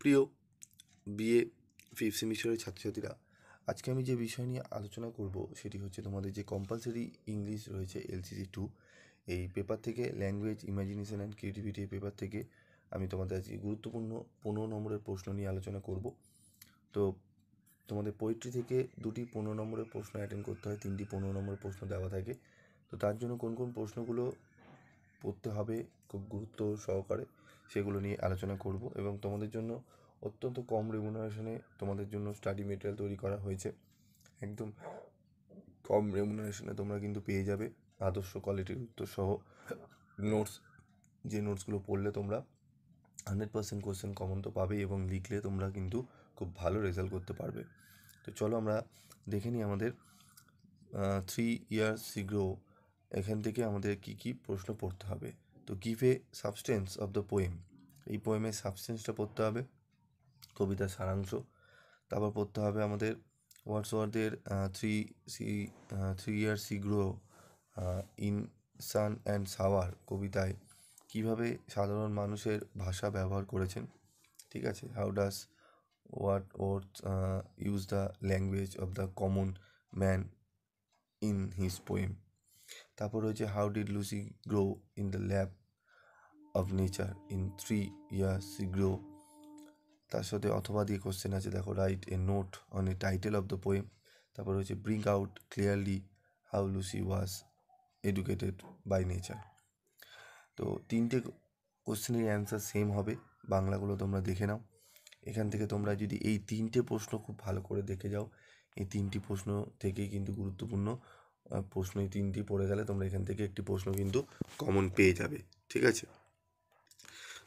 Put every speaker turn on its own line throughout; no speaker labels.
প্রিয় BA fifth সেমিস্টারের ছাত্রছাত্রীরা, আজকে আমি যে বিষয় নিয়ে আলোচনা করব সেটি হচ্ছে তোমাদের যে কম্পালসারি ইংলিশ রয়েছে LCC 2, এই পেপার থেকে ল্যাঙ্গুয়েজ ইমাজিনেশন অ্যান্ড ক্রিয়েটিভিটি এই পেপার থেকে আমি তোমাদের আজকে গুরুত্বপূর্ণ 15 নম্বরের প্রশ্ন নিয়ে আলোচনা করব। তো তোমাদের পোয়েট্রি থেকে 2টি 15 নম্বরের প্রশ্ন অ্যাটেন্ড করতে হয়, 3টি 15 নম্বরের প্রশ্ন দেওয়া থাকে। তো তার জন্য কোন কোন প্রশ্নগুলো পড়তে হবে খুব গুরুত্ব সহকারে সেগুলো নিয়ে আলোচনা করব, এবং তোমাদের জন্য অত্যন্ত কম রেমুনারেশনে তোমাদের জন্য স্টাডি মেটেরিয়াল তৈরি করা হয়েছে। একদম কম রেমুনারেশনে তোমরা কিন্তু পেয়ে যাবে আদর্শ কোয়ালিটির উত্তর সহ নোটস, যে নোটসগুলো পড়লে তোমরা 100% কোশ্চেন কমন তো পাবেই, এবং লিখলে তোমরা কিন্তু খুব ভালো রেজাল্ট করতে পারবে। তো চলো আমরা দেখে নিই আমাদের 3 years ago এখান থেকে আমাদের কি কি প্রশ্ন পড়তে হবে। তো give a substance of the poem, এই পোয়েমের সাবস্টেন্সটা পড়তে হবে, কবিতার সারাংশ। তারপর পড়তে হবে আমাদের ওয়ার্ডসওয়ার্থের 3 years ago in sun and shower কবিতায় কীভাবে সাধারণ মানুষের ভাষা ব্যবহার করেছেন। ঠিক আছে, how does Words use the language of the common man in his poem. তারপর রয়েছে how did Lucy grow in the lap of nature in 3 years ago। তার সাথে অথবা দিয়ে কোশ্চেন আছে, দেখো, write a note on a title of the poem. তারপর হচ্ছে bring out clearly how Lucy was educated by nature. তো 3টে কোশ্চেনের অ্যান্সার সেম হবে, বাংলাগুলো তোমরা দেখে নাও। এখান থেকে তোমরা যদি এই 3টে প্রশ্ন খুব ভালো করে দেখে যাও, এই 3টি প্রশ্ন থেকেই কিন্তু গুরুত্বপূর্ণ প্রশ্ন, এই 3টি পড়ে গেলে তোমরা এখান থেকে একটি প্রশ্ন কিন্তু কমন পেয়ে যাবে। ঠিক আছে,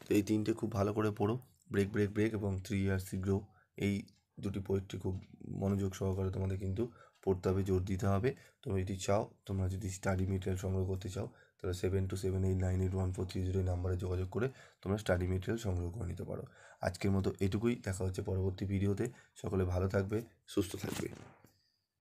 তো এই 3টে খুব ভালো করে পড়ো, ব্রেক ব্রেক ব্রেক এবং 3 years ago, এই দুটি পোয়েট্রি খুব মনোযোগ সহকারে তোমাদের কিন্তু পড়তে হবে, জোর দিতে হবে। তোমরা যদি চাও, তোমরা যদি স্টাডি মেটেরিয়াল সংগ্রহ করতে চাও, তাহলে 7278981430 এই নাম্বারে যোগাযোগ করে তোমরা স্টাডি মেটেরিয়াল সংগ্রহ করে নিতে পারো। আজকের মতো এটুকুই, দেখা হচ্ছে পরবর্তী ভিডিওতে। সকলে ভালো থাকবে, সুস্থ থাকবে।